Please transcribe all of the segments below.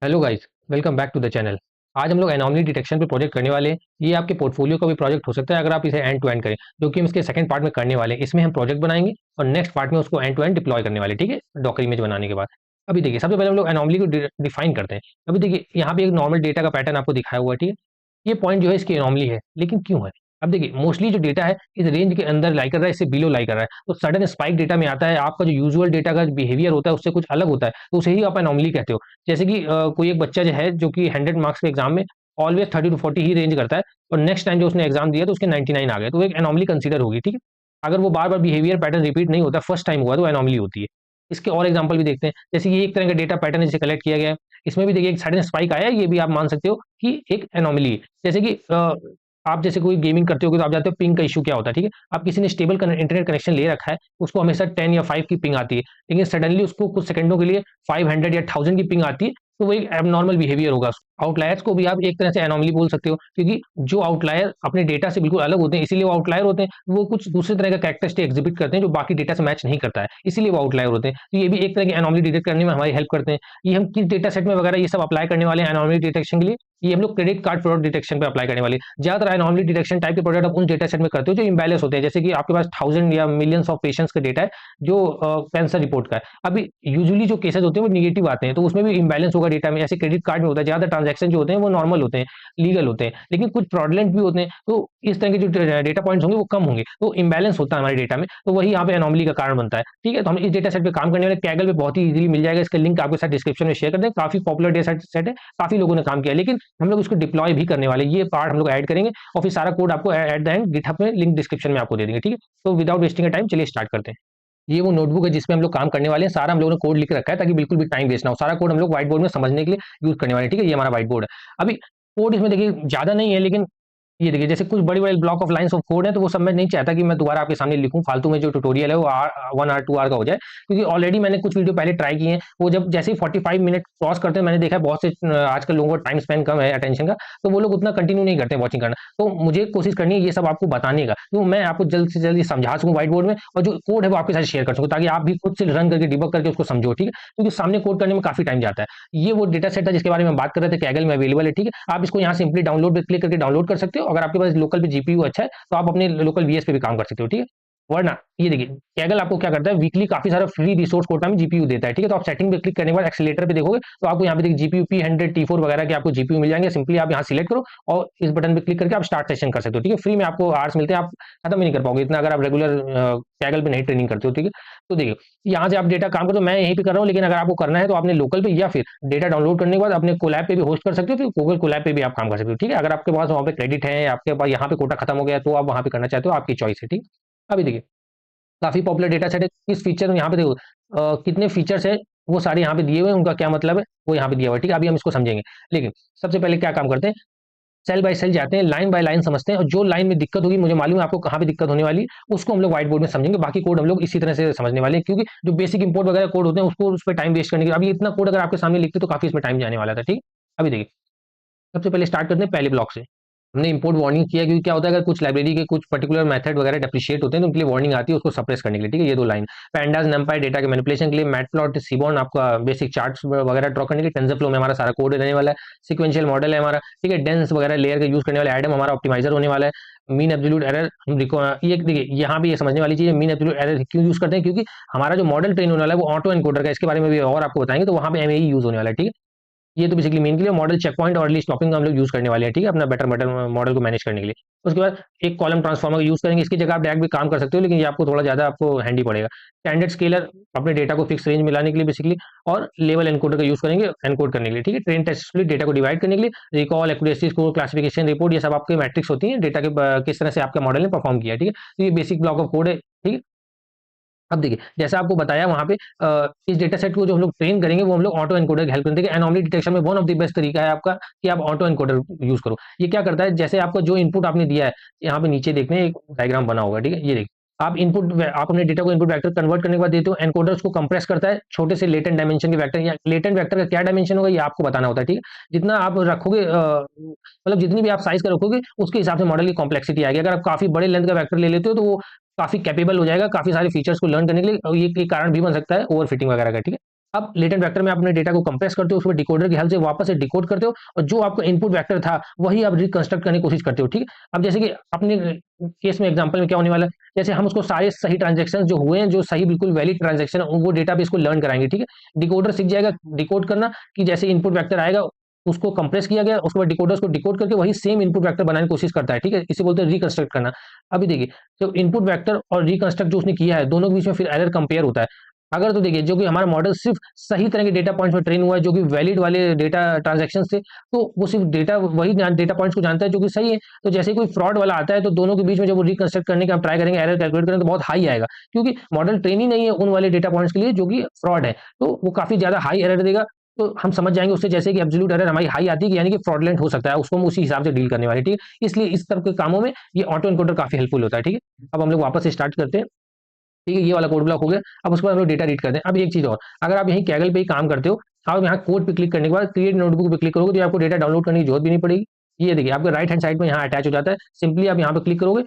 Hello guys, welcome back to the channel. आज हम लोग एनोमली डिटेक्शन पे प्रोजेक्ट करने वाले हैं। ये आपके पोर्टफोलियो का भी प्रोजेक्ट हो सकता है अगर आप इसे एंड टू एंड करें, जो कि हम इसके सेकंड पार्ट में करने वाले हैं। इसमें हम प्रोजेक्ट बनाएंगे और नेक्स्ट पार्ट में उसको एंड टू एंड डिप्लॉय करने वाले, ठीक है, डॉकर इमेज बनाने के बाद। अभी देखिए, सबसे पहले हम लोग एनोमली को डिफाइन करते हैं। अभी देखिए, यहाँ पे एक नॉर्मल डेटा का पैटर्न आपको दिखाया हुआ है, ठीक है। ये पॉइंट जो है इसकी एनोमली है, लेकिन क्यों है? अब देखिए, मोस्टली जो डेटा है इस रेंज के अंदर लाई कर रहा है, इससे बिलो लाई कर रहा है, तो सडन स्पाइक डेटा में आता है। आपका जो यूजुअल डेटा का बिहेवियर होता है उससे कुछ अलग होता है, तो उसे ही आप एनोमली कहते हो। जैसे कि कोई एक बच्चा जो है, जो कि 100 मार्क्स के एग्जाम में ऑलवेज 30 टू 40 ही रेंज करता है, और नेक्स्ट टाइम जो उसने एग्जाम दिया तो उसके 99 आ गए, तो वो एक एनोमली कंसीडर होगी, ठीक है। अगर वो बार बार बिहेवियर पैटर्न रिपीट नहीं होता, फर्स्ट टाइम हुआ, तो एनोमली होती है। इसके और एग्जाम्पल भी देखते हैं। जैसे ये एक तरह का डेटा पैटर्न है जिसे कलेक्ट किया गया है। इसमें भी देखिए एक सडन स्पाइक आया है, ये भी आप मान सकते हो कि एक एनोमली है। जैसे कि आप जैसे कोई गेमिंग करते होगे तो आप जानते हो पिंग का इश्यू क्या होता है, ठीक है। आप किसी ने स्टेबल इंटरनेट कनेक्शन ले रखा है, उसको हमेशा 10 या 5 की पिंग आती है, लेकिन सडनली उसको कुछ सेकंडों के लिए 500 या 1000 की पिंग आती है, तो वो एक एबनॉर्मल बिहेवियर होगा। आउटलायर्स को भी आप एक तरह से एनोमली बोल सकते हो, क्योंकि जो आउटलायर अपने डेटा से बिल्कुल अलग होते हैं, इसीलिए वो आउटलायर होते हैं। वो कुछ दूसरे तरह का कैरेक्टरिस्टिक एग्जिबिट करते हैं जो बाकी डेटा से मैच नहीं करता है, इसीलिए वो आउटलायर होते हैं। तो ये भी एक तरह की एनोमली डिटेक्ट करने में हमारी हेल्प करते हैं। ये हम किस डेटा सेट में वगैरह ये सब अप्लाई करने वाले हैं एनोमली डिटेक्शन के लिए? ये हम लोग क्रेडिट कार्ड फ्रॉड डिटेक्शन पे अप्लाई करने वाले हैं। ज्यादातर एनोमली डिटेक्शन टाइप के प्रोडक्ट आप उन डेटा सेट में करते हो जो इम्बैलेंस होते हैं, जैसे कि आपके पास 1000 या मिलियंस ऑफ पेशेंट्स का डेटा है जो कैंसर रिपोर्ट का है। अभी यूजुअली जो केसेस होते हैं वो निगेटिव आते हैं, तो उसमें भी इम्बैलेंस होगा डेटा में। ऐसे क्रेडिट कार्ड में होता है, ज्यादा ट्रांजेक्शन जो होते हैं वो नॉर्मल होते हैं, लीगल होते हैं, लेकिन कुछ फ्रॉडलेंट भी होते हैं। तो इस तरह के जो डेटा पॉइंट्स होंगे वो कम होंगे, तो इम्बैलेंस होता है हमारे डेटा में, तो वही यहाँ पे एनोमली का कारण बनता है, ठीक है। तो हम इस डेटा सेट पे काम करने वाले कैगल पे बहुत ही इजीली मिल जाएगा। इसका लिंक आपके साथ डिस्क्रिप्शन में शेयर कर दें। काफी पॉपुलर डेटा सेट है, काफी लोगों ने काम किया है, लेकिन हम लोग इसको डिप्लॉय भी करने वाले हैं। ये पार्ट हम लोग ऐड करेंगे और फिर सारा कोड आपको एट द एंड गिटहब में लिंक डिस्क्रिप्शन में आपको दे देंगे, ठीक है। तो विदाउट वेस्टिंग टाइम चलिए स्टार्ट करते हैं। ये वो नोटबुक है जिसमें हम लोग काम करने वाले हैं। सारा हम लोगों ने कोड लिख रखा है ताकि बिल्कुल भी टाइम वेस्ट ना हो। सारा कोड हम लोग व्हाइट बोर्ड में समझने के लिए यूज करने वाले हैं, ठीक है। ये हमारा व्हाइट बोर्ड है। अभी कोड इसमें देखिए ज्यादा नहीं है, लेकिन ये देखिए जैसे कुछ बड़े-बड़े block of lines of code है, तो वो सब मैं नहीं चाहता कि मैं दोबारा आपके सामने लिखूँ। फालतू में जो ट्यूटोरियल है वो 1 आवर 2 आवर का हो जाए, क्योंकि ऑलरेडी मैंने कुछ वीडियो पहले ट्राई किए हैं। वो जब जैसे ही 45 मिनट क्रॉस करते हैं, मैंने देखा है बहुत से आजकल लोगों का टाइम स्पेन कम है अटेंशन का, तो वो लोग उतना कंटिन्यू नहीं करते हैं वॉचिंग करना। तो मुझे कोशिश करनी है ये सब आपको बताने का, तो मैं आपको जल्द से जल्द ये समझा सकूँ व्हाइट बोर्ड में, और जो कोड है वो आपके साथ शेयर कर सकूँ, ताकि आप भी खुद से रन करके डिबग करके उसको समझो, ठीक है। क्योंकि सामने कोड करने में काफ़ी टाइम जाता है। ये वो डेटा सेट था जिसके बारे में हम बात कर रहे थे, कैगल में अवेलेबल है, ठीक है। आप इसको यहाँ सिंपली डाउनलोड पे क्लिक करके डाउनलोड कर सकते हो। अगर आपके पास लोकल पे जीपीयू अच्छा है, तो आप अपने लोकल वीएस पे भी काम कर सकते हो, ठीक है। वरना ये देखिए, कैगल आपको क्या करता है, वीकली काफ़ी सारा फ्री रिसोर्स कोटा में जीपीयू देता है, ठीक है। तो आप सेटिंग पे क्लिक करने के बाद एक्सीलेटर पे देखोगे, तो आपको यहाँ पे देखिए जीपीयू P100 T4 वगैरह के आपको जीपीयू मिल जाएंगे। सिंपली आप यहाँ सिलेक्ट करो और इस बटन पे क्लिक करके आप स्टार्ट सेशन कर सकते हो, ठीक है। फ्री में आपको आवर्स मिलते हैं, आप खत्म ही नहीं कर पाओगे इतना, अगर आप रेगुलर कैगल पे नहीं ट्रेनिंग करते हो, ठीक है। तो देखिए, यहाँ से आप डेटा काम करते हो, मैं यहीं पे कर रहा हूँ, लेकिन अगर आपको करना है तो आपने लोकल पे या फिर डेटा डाउनलोड करने के बाद अपने कोलैब पे भी होस्ट कर सकते हो, फिर गूगल कोलैब पे भी आप काम कर सकते हो, ठीक है। अगर आपके पास वहाँ पे क्रेडिट है, आपके पास यहाँ पे कोटा खत्म हो गया, तो आप वहाँ पे करना चाहते हो, आपकी चॉइस है, ठीक है। अभी देखिए, काफ़ी पॉपुलर डेटा सेट है। किस फीचर यहाँ पे देखो, कितने फीचर्स हैं वो सारे यहाँ पे दिए हुए हैं, उनका क्या मतलब है वो यहाँ पे दिया हुआ है, ठीक है। अभी हम इसको समझेंगे, लेकिन सबसे पहले क्या काम करते हैं, सेल बाय सेल जाते हैं, लाइन बाय लाइन समझते हैं, और जो लाइन में दिक्कत होगी, मुझे मालूम है आपको कहाँ पे दिक्कत होने वाली है, उसको हम लोग व्हाइट बोर्ड में समझेंगे। बाकी कोड हम लोग इसी तरह से समझने वाले हैं, क्योंकि जो बेसिक इंपोर्ट वगैरह कोड होते हैं उसको उस पर टाइम वेस्ट करने के, अभी इतना कोड अगर आपके सामने लिखते तो काफी इसमें टाइम जाने वाला था, ठीक है। अभी देखिए, सबसे पहले स्टार्ट करते हैं पहले ब्लॉक से। हमने इंपोर्ट वार्निंग किया, क्योंकि क्या होता है, अगर कुछ लाइब्रेरी के कुछ पर्टिकुलर मेथड वगैरह डेप्रिशिएट होते हैं तो उनके लिए वार्निंग आती है उसको सप्रेस करने के लिए, ठीक है। ये दो लाइन। पैंडास नंपाई डेटा के मैनिपुलेशन के लिए, मैटप्लॉट सीबॉर्न आपका बेसिक चार्ट्स वगैरह ड्रॉ करने के लिए, टेंसरफ्लो में हमारा सारा कोड रहने वाला है। सिक्वेंशियल मॉडल है हमारा, ठीक है। डेंस वगैरह लेयर का यूज करने वाले एडम हमारा ऑप्टिमाइजर होने वाला है। मीन एब्सोल्यूट एरर हम ये देखिए यहाँ भी ये समझने वाली चीज है, मीन एब्सोल्यूट एरर क्यों यूज करते हैं, क्योंकि हमारा जो मॉडल ट्रेन होने वाला है वो ऑटो एनकोडर का, इसके बारे में भी और आपको बताएंगे, तो वहाँ पे एमएई यूज होने वाला है, ठीक है। ये तो बेसिकली मेन के लिए मॉडल चेक पॉइंट और अर्ली स्टॉपिंग का हम लोग यूज करने वाले हैं, ठीक है, अपना बेटर मॉडल मॉडल को मैनेज करने के लिए। उसके बाद एक कॉलम ट्रांसफॉर्मर का यूज करेंगे। इसकी जगह आप डायरेक्ट भी काम कर सकते हो, लेकिन ये आपको थोड़ा ज्यादा आपको हैंडी पड़ेगा। स्टैंडर्ड स्केलर अपने डेटा को फिक्स रेंज में लाने के लिए बेसिकली, और लेवल एनकोडर का यूज करेंगे एनकोड करने के लिए, ठीक है। ट्रेन टेस्ट स्प्लिट डेटा को डिवाइड करने के लिए, recall accuracy score classification report, ये सब आपके मैट्रिक्स होती है डेटा के किस तरह से आपका मॉडल ने परफॉर्म किया, ठीक है। तो ये बेसिक ब्लॉक ऑफ कोड है, ठीक है। अब देखिए, जैसा आपको बताया वहाँ पे इस डेटा सेट को जो हम लोग ट्रेन करेंगे वो हम लोग ऑटो एनकोडर की हेल्प करेंगे। देखिए, एनोमली डिटेक्शन में वन ऑफ द बेस्ट तरीका है आपका कि आप ऑटो एनकोडर यूज करो। ये क्या करता है, जैसे आपका जो इनपुट आपने दिया है, यहाँ पे नीचे देखते हैं एक डायग्राम बना होगा, ठीक है। ये देखिए, आप अपने डेटा को इनपुट वेक्टर कन्वर्ट करने के बाद देते हो, एनकोडर उसको कंप्रेस करता है छोटे से लेटेंट डायमेंशन के वेक्टर, या लेटेंट वेक्टर का क्या डायमेंशन होगा ये आपको बताना होता है, ठीक है। जितना आप रखोगे मतलब जितनी भी आप साइज का रखोगे उसके हिसाब से मॉडल की कॉम्प्लेक्सिटी आएगी। अगर आप काफी बड़े लेंथ का वेक्टर ले लेते हो तो वो काफ़ी कैपेबल हो जाएगा काफ़ी सारे फीचर्स को लर्न करने के लिए, और ये एक कारण भी बन सकता है ओवर फिटिंग वगैरह का, ठीक है। अब लेटेंट वेक्टर में आप अपने डेटा को कंप्रेस करते हो, उसको डिकोडर की हेल्प से वापस से डिकोड करते हो और जो आपका इनपुट वेक्टर था वही आप रिकंस्ट्रक्ट करने की कोशिश करते हो, ठीक है। अब जैसे कि अपने केस में एग्जांपल में क्या होने वाला है, जैसे हम उसको सारे सही ट्रांजैक्शन जो हुए हैं, जो सही बिल्कुल वैलिड ट्रांजैक्शन है, वो डेटाबेस को लर्न कराएंगे, ठीक है। डिकोडर सीख जाएगा डिकोड करना कि जैसे इनपुट वेक्टर आएगा उसको कंप्रेस किया गया, उसके बाद डिकोडर्स को डिकोड करके वही सेम इनपुट वेक्टर बनाने की कोशिश करता है, ठीक है। इसे बोलते हैं रिकंस्ट्रक्ट करना। अभी देखिए, जो इनपुट वेक्टर और रिकंस्ट्रक्ट जो उसने किया है, दोनों के बीच में फिर एरर कंपेयर होता है। अगर तो देखिए, जो कि हमारा मॉडल सिर्फ सही तरह के डेटा पॉइंट्स में ट्रेन हुआ है, जो कि वैलिड वाले डेटा ट्रांजैक्शन थे, तो वो सिर्फ डेटा वही डेटा पॉइंट्स को जानता है जो कि सही है। तो जैसे ही कोई फ्रॉड वाला आता है, तो दोनों के बीच में जब वो रिकंस्ट्रक्ट करने का हम ट्राई करेंगे, एरर कैलकुलेट करेंगे, तो बहुत हाई आएगा, क्योंकि मॉडल ट्रेन ही नहीं है उन वाले डेटा पॉइंट्स के लिए जो कि फ्रॉड है। तो वो काफी ज्यादा हाई एरर देगा। तो हम समझ जाएंगे उससे, जैसे कि एब्सोल्यूट एरर हमारी हाई आती है, यानी कि फ्रॉडलेंट हो सकता है, उसको हम उसी हिसाब से डील करने वाले, ठीक है। इसलिए इस तरह के कामों में ये ऑटो एनकोडर काफी हेल्पफुल होता है, ठीक है। अब हम लोग वापस से स्टार्ट करते हैं, ठीक है। ये वाला कोड ब्लॉक हो गया। अब उसके बाद हम लोग डेटा रीड करते हैं। अब एक चीज और, अगर आप यहीं कैगल पे ही काम करते हो, आप यहाँ कोड पे क्लिक करने के बाद क्रिएट नोटबुक पे क्लिक करोगे, तो आपको डेटा डाउनलोड करने की जरूरत भी नहीं पड़ेगी। ये देखिए, आपके राइट हैंड साइड में यहाँ अटैच हो जाता है। सिंपली आप यहाँ पे क्लिक करोगे,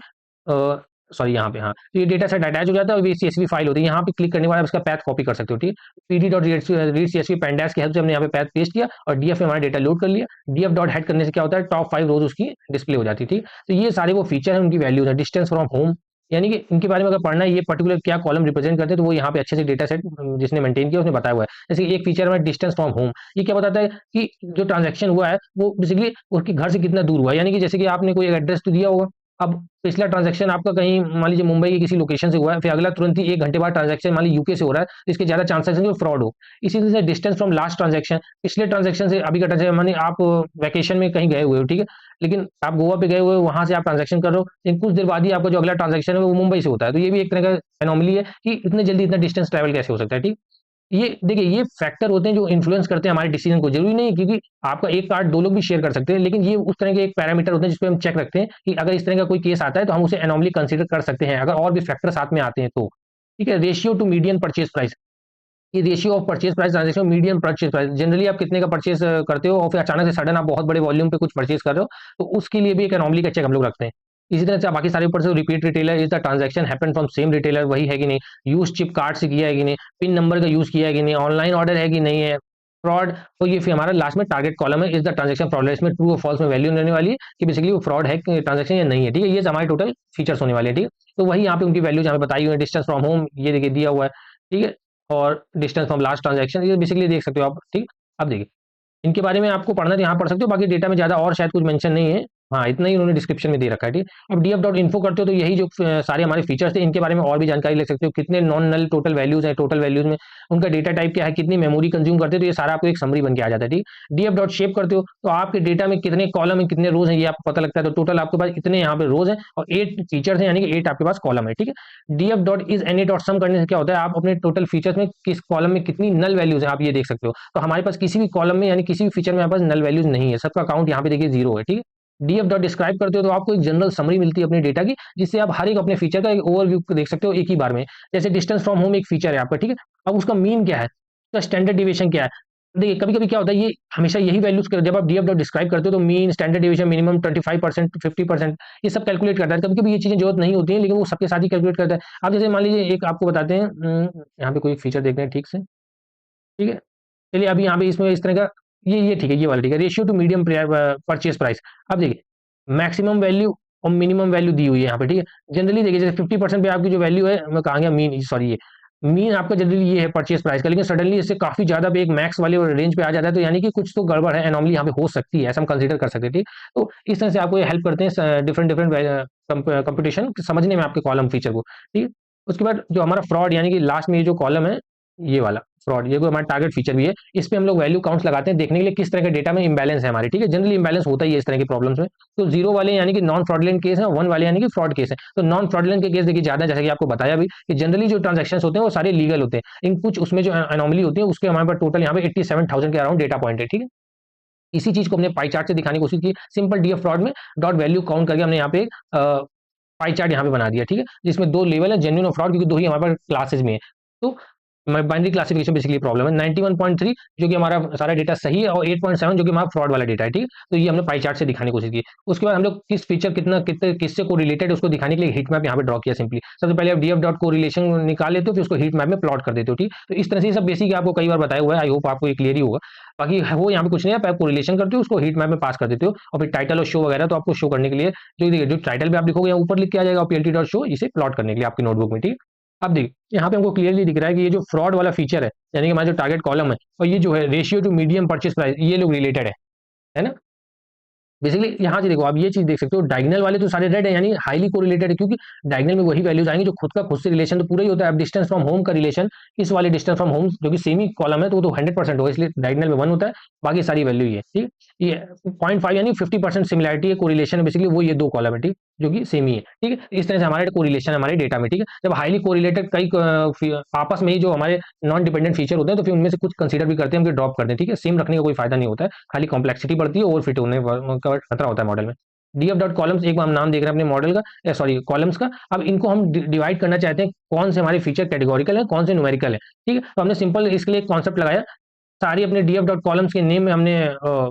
सॉरी यहाँ पे, हाँ, तो ये डेटा सेट अटैच हो जाता है और ये सीएसवी फाइल होती है। यहाँ पे क्लिक करने के बाद आप इसका पैथ कॉपी कर सकते हो, ठीक है। pd.read.csv पैंडास की हेल्प से हमने यहाँ पे पैथ पेस्ट किया और डीएफ में हमारा डेटा लोड कर लिया। डीएफ डॉट हेड करने से क्या होता है, टॉप 5 रोज उसकी डिस्प्ले हो जाती है, ठीक। तो ये सारे वो फीचर है, उनकी वैल्यूज है। डिस्टेंस फ्रॉम होम, यानी कि इनके बारे में अगर पढ़ना है, ये पर्टिकुलर क्या कॉलम रिप्रेजेंट करते हैं, तो वो यहाँ पे अच्छे से डेटा सेट जिसने मेंटेन किया उसने बताया हुआ है। जैसे एक फीचर में डिस्टेंस फ्रॉम होम, ये क्या बताता है कि जो ट्रांजैक्शन हुआ है वो बेसिकली उसके घर से कितना दूर हुआ है। यानी कि जैसे कि आपने कोई एड्रेस तो दिया होगा, अब पिछला ट्रांजैक्शन आपका कहीं मान लीजिए मुंबई के किसी लोकेशन से हुआ है, फिर अगला तुरंत ही 1 घंटे बाद ट्रांजैक्शन मान लीजिए यूके से हो रहा है, तो इसके ज्यादा चांसेस हैं कि फ्रॉड हो। इसी तरह से डिस्टेंस फ्रॉम लास्ट ट्रांजैक्शन, पिछले ट्रांजैक्शन से अभी का ट्रांजैक्शन, मानी आप वैकेशन में कहीं गए हुए हो, ठीक है, लेकिन आप गोवा पे गए हुए हो, वहां से आप ट्रांजैक्शन कर रहे हो, लेकिन कुछ देर बाद ही आपका जो अगला ट्रांजैक्शन है वो मुंबई से होता है। तो ये भी एक तरह का एनोमली है कि इतने जल्दी इतना डिस्टेंस ट्रैवल कैसे हो सकता है, ठीक। ये देखिए, ये फैक्टर होते हैं जो इन्फ्लुएंस करते हैं हमारे डिसीजन को। जरूरी नहीं है क्योंकि आपका एक कार्ड 2 लोग भी शेयर कर सकते हैं, लेकिन ये उस तरह के एक पैरामीटर होते हैं जिसपे हम चेक रखते हैं कि अगर इस तरह का कोई केस आता है तो हम उसे एनोमली कंसीडर कर सकते हैं, अगर और भी फैक्टर साथ में आते हैं तो, ठीक है। Ratio to median purchase price, ये ratio of purchase price transaction medium purchase price, generally आप कितने का परचेज करते हो और फिर अचानक से सडन आप बहुत बड़े वॉल्यूम पे कुछ परचेज कर रहे हो, तो उसके लिए भी एक एनोमली का चेक हम लोग रखते हैं। इसी तरह से बाकी सारे ऊपर से repeat retailer, is the transaction happen from same retailer, वही है कि नहीं, यूज चिप कार्ड से किया है कि नहीं, पिन नंबर का यूज किया है कि नहीं, ऑनलाइन ऑर्डर है कि नहीं है, फ्रॉड। तो ये फिर हमारा लास्ट में टारगेट कॉलम है, इज द ट्रांजैक्शन फ्रॉडलेस, इसमें ट्रू और फॉल्स में वैल्यू रहने वाली है कि बेसिकली वो फ्रॉड है ट्रांजैक्शन या नहीं है, ठीक है। ये हमारे टोटल फीचर्स होने वाले हैं, ठीक है। तो वही यहाँ पे उनकी वैल्यूज यहाँ पे बताई हुई है। डिस्टेंस फ्रॉम होम ये देखिए दिया हुआ है, ठीक है, और डिस्टेंस फ्रॉम लास्ट ट्रांजैक्शन ये बेसिकली देख सकते हो आप, ठीक। अब देखिए, इनके बारे में आपको पढ़ना तो यहाँ पढ़ सकते हो, बाकी डेटा में ज़्यादा और शायद कुछ मेंशन नहीं है। हाँ, इतना ही उन्होंने डिस्क्रिप्शन में दे रखा है, ठीक है। अब df.info करते हो तो यही जो सारे हमारे फीचर्स थे, इनके बारे में और भी जानकारी ले सकते हो। कितने नॉन नल टोटल वैल्यूज हैं, टोटल वैल्यूज में उनका डेटा टाइप क्या है, कितनी मेमोरी कंज्यूम करते हैं, तो ये सारा आपको एक समरी बन के आ जाता है, ठीक है। df.shape करते हो तो आपके डेटा में कितने कॉलम है, कितने रोज हैं, ये आपको पता लगता है। तो टोटल आपके पास इतने यहाँ पे रोज हैं और 8 फीचर्स हैं, यानी कि 8 आपके पास कॉलम है, ठीक है। df.isAny.sum करने से क्या होता है, आप अपने टोटल फीचर्स में किस कॉलम में कितनी नल वैल्यूज है आप ये देख सकते हो। तो हमारे पास किसी भी कॉलम में यानी किसी भी फीचर में हमारे पास नल वैल्यूज नहीं है, सबका काउंट यहाँ पे देखिए 0 है, ठीक है। डीएफ डॉट डिस्क्राइब करते हो तो आपको एक जनरल समरी मिलती है अपने डेटा की, जिससे आप हर एक अपने फीचर का एक ओवरव्यू देख सकते हो एक ही बार में। जैसे डिस्टेंस फ्रॉम होम एक फीचर है आपका, ठीक है। अब उसका मीन क्या है, उसका स्टैंडर्ड डिविएशन क्या है। देखिए, कभी कभी क्या होता है, ये हमेशा यही वैल्यूज कर, जब आप डीएफ डॉट डिस्क्राइब करते हो तो मीन, स्टैंडर्ड डिविएशन, मिनिमम 25%, 50%, ये सब कैलकुलेट करता है। कभी कभी ये चीजें जरूरत नहीं होती है, लेकिन वो सबके साथ ही कैलकुलेट करता है। आप जैसे मान लीजिए एक आपको बताते हैं, यहाँ पे कोई फीचर देखते हैं ठीक से, ठीक है। चलिए अभी यहाँ पे इसमें इस तरह का ये ठीक है, ये वाला ठीक है, ratio to medium purchase price. अब देखिए, मैक्सिमम वैल्यू और मिनिमम वैल्यू दी हुई है यहाँ पे, ठीक है। जनरली देखिए, जैसे 50% पे आपकी जो वैल्यू है, मैं कहा गया मीन, सॉरी, ये मीन आपका जनरली ये है परचेज प्राइस का, लेकिन सडनली इससे काफी ज्यादा पे एक मैक्स वाले रेंज पे आ जाता है, तो यानी कि कुछ तो गड़बड़ है, एनॉमली यहाँ पे हो सकती है, ऐसा हम कंसीडर कर सकते हैं, ठीक। तो इस तरह से आपको ये हेल्प करते हैं डिफरेंट डिफरेंट कंपटीशन समझने में आपके कॉलम फीचर को, ठीक है। उसके बाद जो हमारा फ्रॉड, यानी कि लास्ट में ये जो कॉलम है, ये वाला फ्रॉड, ये कोई हमारा टारगेट फीचर भी है। इस पे हम लोग वैल्यू काउंट्स लगाते हैं देखने के लिए किस तरह के डेटा में इंबैलेंस है हमारे, ठीक है। जनरली इंबैलेंस होता ही है इस तरह की प्रॉब्लम्स में। तो 0 वाले यानी कि नॉन फ्रॉडलेंट केस है, 1 वाले यानी कि फ्रॉड केस है। तो नॉन फ्रॉडलेंट के केस देखिए ज्यादा, जैसे कि आपको बताया भी कि जनरली जो ट्रांजेक्शन होते हैं वो सारे लीगल होते हैं, लेकिन कुछ उसमें जो एनॉमली होती है उसके हमारे पास टोटल यहाँ पे 87,000 के अराउंड डेटा पॉइंट है, ठीक है। इसी चीज को हमने पाई चार्ट से दिखाने की कोशिश की, सिंपल डीएफ फ्रॉड में डॉट वैल्यू काउंट करके हमने यहाँ पे पाई चार्ट यहाँ पे बना दिया, ठीक है, जिसमें 2 लेवल है, जेन्युइन और फ्रॉड, क्योंकि 2 ही हमारे पास क्लासेस में है। तो बाइनरी क्लासिफिकेशन बेसिकली प्रॉब्लम है। 91.3 जो कि हमारा सारा डेटा सही है और 8.7 जो कि हमारा फ्रॉड वाला डेटा है, ठीक है। तो ये हमने पाई चार्ट से दिखाने की कोशिश की। उसके बाद हम लोग किस फीचर कितना कितने किससे को रिलेटेड उसको दिखाने के लिए हीट मैप यहाँ पे ड्रॉ किया सिंपली। सबसे पहले आप डीएफ डॉट को रिलेशन निकाल लेते हो, फिर उसको हीट मैप में प्लॉट कर देते हो, ठीक। तो इस तरह से सब बेसिक आपको कई बार बताया हुआ है, आई होप आपको ये क्लियर ही होगा। बाकी वो यहाँ पे कुछ नहीं है, आप कोरिलेशन करते हो, उसको हीट मैप में पास कर देते हो और फिर टाइटल और शो वगैरह तो आपको शो करने के लिए जो टाइटल पे आप लिखोगे ऊपर लिख के आ जाएगा पीएलटी डॉट शो, इसे प्लॉट करने के लिए आपकी नोटबुक में, ठीक। अब देखिए यहाँ पे हमको क्लियरली दिख रहा है कि ये जो फ्रॉड वाला फीचर है, यानी कि हमारा जो टारगेट कॉलम है और ये जो है ratio to medium purchase price, ये लोग रिलेटेड है ना। बेसिकली यहाँ से देखो आप ये चीज देख सकते हो, डायगोनल वाले तो सारे रेड है, यानी हाईली कोरिलेटेड है, क्योंकि डायगोनल में वही वैल्यूज आएंगे जो खुद से रिलेशन तो पूरा ही होता है। अब डिस्टेंस फ्रॉम होम का रिलेशन इस वाले डिस्टेंस फ्रॉम होम जो कि सेमी कॉलम है, तो 100% होगा, इसलिए डायगोनल में 1 होता है, बाकी सारी वैल्यू ये, ठीक। ये 0.5 यानी 50% सिमिलैरिटी है, कोरिलेशन है, बेसिकली वो ये दो कॉलम है, ठीक, जो कि सेम ही है, ठीक है। इस तरह से हमारे कोरिलेशन हमारे डेटा में, ठीक है। जब हाईली कोरिलेटेड कई आपस में ही जो हमारे नॉन डिपेंडेंट फीचर होते हैं, तो फिर उनमें से कुछ कंसीडर भी करते हैं, हम ड्रॉप करते हैं, ठीक है। सेम रखने का कोई फायदा नहीं होता है, खाली कॉम्प्लेक्सिटी बढ़ती है, ओवर फिट होने का खतरा होता है मॉडल में। डीएफ डॉट कॉलम्स, एक बार हम नाम देख रहे हैं अपने मॉडल का, सॉरी कॉलम्स का। अब इनको हम डिवाइड करना चाहते हैं, कौन से हमारे फीचर कैटेगोरिकल है, कौन से न्यूमेरिकल है, ठीक है। तो हमने सिंपल इसके लिए एक कॉन्सेप्ट लगाया, सारी अपने डीएफ डॉट कॉलम्स के नेम में हमने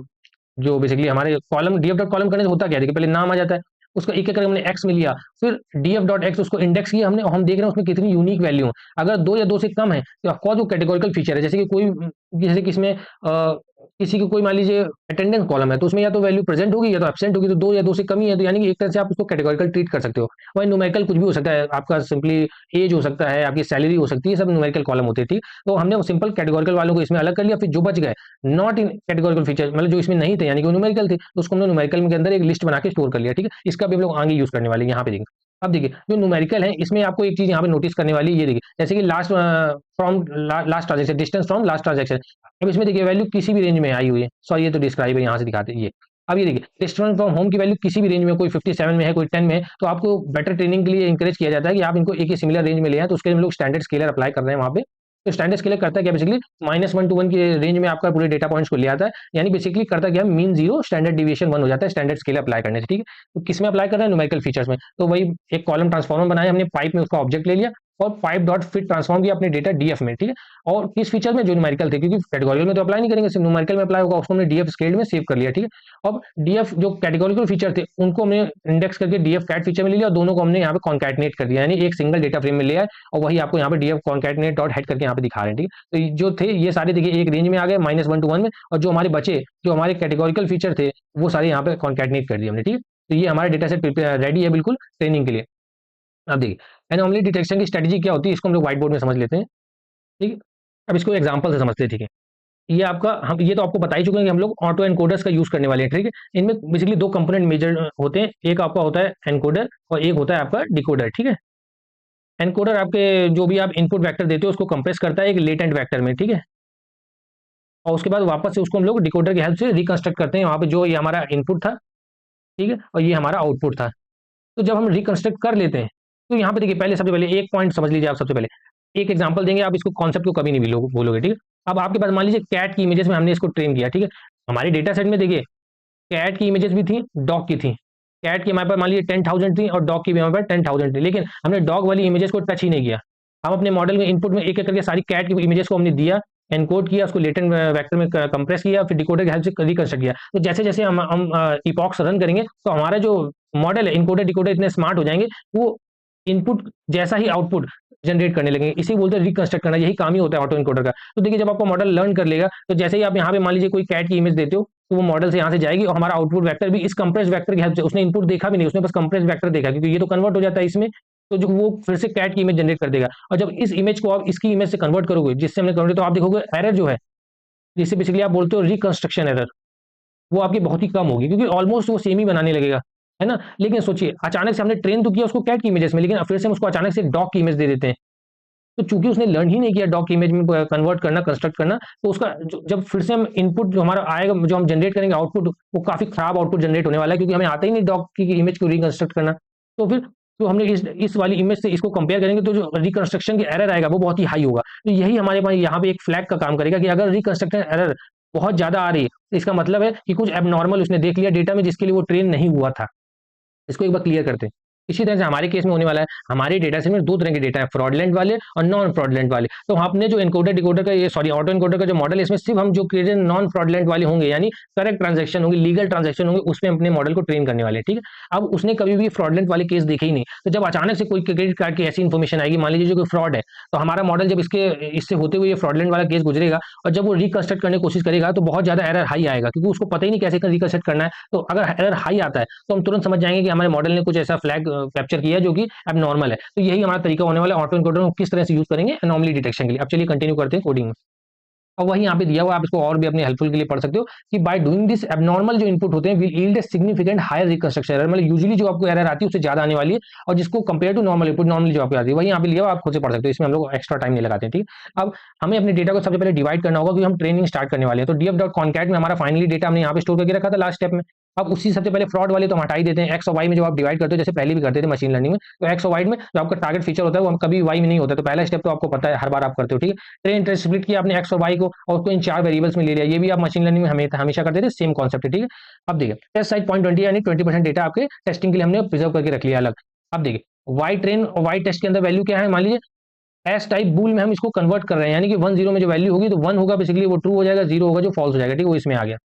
जो बेसिकली हमारे कॉलम डीएफ डॉट कॉलम करने से होता क्या है, देखिए पहले नाम आ जाता है, उसका एक एक करके हमने एक्स में लिया, फिर डीएफ डॉट एक्स उसको इंडेक्स किया हमने, और हम देख रहे हैं उसमें कितनी यूनिक वैल्यू है। अगर 2 या 2 से कम है तो ऑफकोर्स वो कैटेगोरिकल फीचर है, जैसे कि कोई जैसे कि इसमें किसी को कोई मान लीजिए अटेंडेंस कॉलम है, तो उसमें या तो वैल्यू प्रेजेंट होगी या तो एब्सेंट होगी, तो 2 या 2 से कम ही है, तो यानी कि एक तरह से आप उसको कैटेगोरिकल ट्रीट कर सकते हो। वही न्यूमेरिकल कुछ भी हो सकता है, आपका सिंपली एज हो सकता है, आपकी सैलरी हो सकती है, सब न्यूमेरिकल कॉलम होते हैं, ठीक। तो हमने सिंपल कैटेगोरिकल वालों को इसमें अलग कर लिया, फिर जो बच गए नॉट इन कैटेगोरिकल फीचर, मतलब जो इसमें नहीं थे, यानी कि न्यूमेरिकल थे, तो उसको हमने न्यूमेरिकल के अंदर एक लिस्ट बना के स्टोर कर लिया, ठीक है। इसका भी हम लोग आगे यूज करने वाले हैं, यहाँ पे देखेंगे। अब देखिए जो न्यूमेरिकल है, इसमें आपको एक चीज यहाँ पे नोटिस करने वाली है, ये देखिए जैसे कि last transaction, distance from last transaction. अब इसमें देखिए वैल्यू किसी भी रेंज में आई हुई है, सॉरी ये तो डिस्क्राइब है, यहाँ से दिखाते हैं ये। अब ये देखिए डिस्टेंस फ्रॉम होम की वैल्यू किसी भी रेंज में, कोई 57 में है, कोई 10 में है, तो आपको बेटर ट्रेनिंग के लिए इंकरेज किया जाता है कि आप इनको एक ही सिमिलर रेंज में ले आए, तो उसके लिए हम लोग स्टैंडर्ड स्केलर अप्लाई कर रहे हैं वहाँ पे। तो स्टैंडर्ड स्केलर करता है क्या, बेसिकली -1 to 1 की रेंज में आपका पूरे डेटा पॉइंट्स को ले आता है, यानी बेसिकली करता क्या है, मीन 0 स्टैंडर्ड डिविएशन 1 हो जाता है स्टैंडर्ड स्केलर अप्लाई करने से, ठीक है। तो किस में अप्लाई कर रहे हैं, न्यूमेरिकल फीचर्स में। तो वही एक कॉलम ट्रांसफॉर्मर बनाया हमने, पाइप में उसका ऑब्जेक्ट ले लिया और पाइप डॉट फिट ट्रांसफॉर्म किया अपने डेटा डीएफ में, ठीक है। और किस फीचर में, जो न्यूमेरिकल थे, क्योंकि कैटेगोरिकल में तो अप्लाई नहीं करेंगे, सिर्फ न्यूमेरिकल में अप्लाई होगा, उसको हमने डीएफ स्केल्ड में सेव कर लिया, ठीक है। अब डीएफ जो कैटेगोरिकल फीचर थे उनको हमने इंडेक्स करके डीएफ कैट फीचर में ले लिया, और दोनों को हमने यहाँ पे कॉन्कैटिनेट कर दिया, यानी एक सिंगल डेटा फ्रेम में ले आए, और वही आपको यहाँ पे डीएफ कॉन्कैटिनेट डॉट हेड करके यहाँ पे दिखा रहे हैं, ठीक है। तो जो थे ये सारे देखिए एक रेंज में आ गए -1 to 1 में, और जो हमारे बचे जो हमारे कैटेगोरिकल फीचर थे वो सारे यहाँ पे कॉन्कैटिनेट कर दिए हमने, ठीक है। तो ये हमारा डेटा सेट रेडी है बिल्कुल ट्रेनिंग के लिए। अब देखिए एनोमली डिटेक्शन की स्ट्रेटजी क्या होती है, इसको हम लोग व्हाइट बोर्ड में समझ लेते हैं, ठीक है। अब इसको एग्जांपल से समझते हैं, ठीक है। ये आपका हम ये तो आपको बता ही चुके हैं कि हम लोग ऑटो एनकोडर्स का यूज करने वाले हैं, ठीक है। इनमें बेसिकली 2 कंपोनेंट मेजर होते हैं, एक आपका होता है एनकोडर और एक होता है आपका डिकोडर, ठीक है। एनकोडर आपके जो भी आप इनपुट वेक्टर देते हो उसको कंप्रेस करता है एक लेटेंट वेक्टर में, ठीक है। और उसके बाद वापस से उसको हम लोग डिकोडर की हेल्प से रिकंस्ट्रक्ट करते हैं, वहाँ पे जो ये हमारा इनपुट था, ठीक है, और ये हमारा आउटपुट था। तो जब हम रिकंस्ट्रक्ट कर लेते हैं, तो यहाँ पे देखिए पहले सबसे पहले एक पॉइंट समझ लीजिए आप, सबसे पहले एक एग्जांपल देंगे, आप इसको कॉन्सेप्ट को कभी नहीं भूलोगे, ठीक है। अब आपके पास मान लीजिए कैट की इमेजेस में हमने इसको ट्रेन किया, ठीक है। हमारे डेटा सेट में देखिए कैट की इमेजेस भी थी, डॉग की थी। कैट की हमारे पास मान लीजिए 10,000 थी और डॉग की भी हमारे पास 10,000 थी, लेकिन हमने डॉग वाली इमेजेस को टच ही नहीं किया। हम अपने मॉडल में इनपुट में एक एक करके सारी कैट की इमेजेस को हमने दिया, एनकोड किया, उसको लेटेंट वेक्टर में कंप्रेस किया, फिर डिकोडर की हेल्प से रिकंस्ट्रक्ट किया। तो जैसे जैसे हम इपॉक्स रन करेंगे, तो हमारा जो मॉडल है इनकोडर डिकोडर इतने स्मार्ट हो जाएंगे, वो इनपुट जैसा ही आउटपुट जनरेट करने लगेंगे। इसी बोलते हैं रिकंस्ट्रक्ट करना, यही काम ही होता है ऑटो एनकोडर का। तो देखिए जब आपका मॉडल लर्न कर लेगा, तो जैसे ही आप यहाँ पे मान लीजिए कोई कैट की इमेज देते हो, तो वो मॉडल से यहाँ से जाएगी, और हमारा आउटपुट वेक्टर भी इस कंप्रेस वेक्टर की हेल्प से, उसने इनपुट देखा भी नहीं, उसने बस कंप्रेस वेक्टर देखा, क्योंकि ये तो कन्वर्ट हो जाता है इसमें, तो जो वो फिर से कैट की इमेज जनरेट कर देगा। और जब इस इमेज को आप इसकी इमेज से कन्वर्ट करोगे, जिससे हमने कन्वर्ट, तो आप देखोगे एरर जो है, जिससे बेसिकली आप बोलते हो रिकंस्ट्रक्शन एरर, वो आपकी बहुत ही कम होगी, क्योंकि ऑलमोस्ट वो सेम ही बनाने लगेगा, है ना। लेकिन सोचिए अचानक से हमने ट्रेन तो किया उसको कैट की इमेजेस में, लेकिन फिर से हम उसको अचानक से डॉग की इमेज दे देते हैं, तो चूंकि उसने लर्न ही नहीं किया डॉग की इमेज में कन्वर्ट करना, कंस्ट्रक्ट करना, तो उसका जब फिर से हम इनपुट जो हमारा आएगा, जो हम जनरेट करेंगे आउटपुट, वो काफी खराब आउटपुट जनरेट होने वाला है, क्योंकि हमें आता ही नहीं डॉग की इमेज को रिकंस्ट्रक्ट करना। तो फिर तो हमने इस वाली इमेज से इसको कंपेयर करेंगे, तो जो रिकंस्ट्रक्शन की एरर आएगा वो बहुत ही हाई होगा। तो यही हमारे पास यहाँ पे एक फ्लैग का काम करेगा, कि अगर रिकंस्ट्रक्शन एरर बहुत ज्यादा आ रही है, तो इसका मतलब है कि कुछ एबनॉर्मल उसने देख लिया डेटा में, जिसके लिए वो ट्रेन नहीं हुआ था। इसको एक बार क्लियर करते हैं। इसी तरह से हमारे केस में होने वाला है, हमारे डेटा सेट में दो तरह के डेटा है, फ्रॉडलेंट वाले और नॉन फ्रॉडलेंट वाले। तो आपने जो एनकोडर डिकोडर का ये सॉरी ऑटो एनकोडर का जो मॉडल है, इसमें सिर्फ हम जो क्रिएटेड नॉन फ्रॉडलेंट वाले होंगे, यानी करेक्ट ट्रांजेक्शन होंगे, लीगल ट्रांजेक्शन होंगे, उसमें अपने मॉडल को ट्रेन करने वाले, ठीक है। अब उसने कभी भी फ्रॉडलेंट वाले केस देखे ही नहीं, तो जब अचानक से कोई क्रेडिट कार्ड की ऐसी इन्फॉर्मेशन आएगी, मान लीजिए जो कोई फ्रॉड है, तो हमारा मॉडल जब इससे होते हुए ये फ्रॉडलेंट वाला केस गुजरेगा और जब वो रिकंस्ट्रक्ट करने की कोशिश करेगा, तो बहुत ज्यादा एरर हाई आएगा, क्योंकि उसको पता ही नहीं कैसे रिकंस्ट्रक्ट करना है। तो अगर एरर हाई आता है तो हम तुरंत समझ जाएंगे कि हमारे मॉडल ने कुछ ऐसा फ्लैग कैप्चर किया जो कि अब नॉर्मल है। तो यही हमारा तरीका होने वाला है, ऑटो एनकोडर को किस तरह से यूज करेंगे एनोमली डिटेक्शन के लिए। अब चलिए कंटिन्यू करते हैं कोडिंग में। और वही यहाँ पे दिया हुआ, आप इसको और भी अपने हेल्पफुल के लिए पढ़ सकते हो कि बाय डूइंग दिस एबनॉर्मल जो इनपुट होते हैं will yield a significant higher reconstruction error, मतलब यूजुअली जो आपको एरर आती है उससे ज्यादा आने वाली है, और जिसको compare to normal input normally जो आपको आती है वही यहाँ पे लिया हुआ, आप खुद से पढ़ सकते हो, इसमें हम लोग एक्स्ट्रा टाइम नहीं लगाते हैं, ठीक है। अब हमें अपने डेटा को सबसे पहले डिवाइड करना होगा, क्योंकि हम ट्रेनिंग स्टार्ट करने वाले हैं। तो डीएफ डॉट कॉन्कैट में हमारा फाइनली डेटा हमने यहाँ पे स्टोर करके रखा था लास्ट स्टेप में। अब उसी सबसे पहले फ्रॉड वाले तो हम हटा ही देते हैं, एक्स और वाई में जो आप डिवाइड करते हो, जैसे पहले भी करते थे मशीन लर्निंग में, तो एक्स और वाई में जो आपका टारगेट फीचर होता है वो कभी वाई में नहीं होता, तो पहला स्टेप तो आपको पता है, हर बार आप करते हो, ठीक है। ट्रेन ट्रेस स्प्लिट किया आपने एक्स और वाई को, और उसको इन चार वेरिएबल्स में ले लिया, ये भी आप मशीन लर्निंग में हमेशा करते थे, सेम कॉन्सेप्ट है, ठीक है। अब देखिए टेस्ट साइज 0.20 यानी 20% डेटा आपके टेस्टिंग के लिए हमने प्रिजर्व करके रख लिया अलग। अब देखिए वाई ट्रेन और वाई टेस्ट के अंदर वैल्यू क्या है, मान लीजिए एस टाइप बूल में हम इसको कन्वर्ट कर रहे हैं, यानी कि 1 0 में जो वैल्यू होगी तो 1 होगा बेसिकली वो ट्रू हो जाएगा, 0 होगा जो फॉल्स हो जाएगा, ठीक है, वो इसमें आ गया।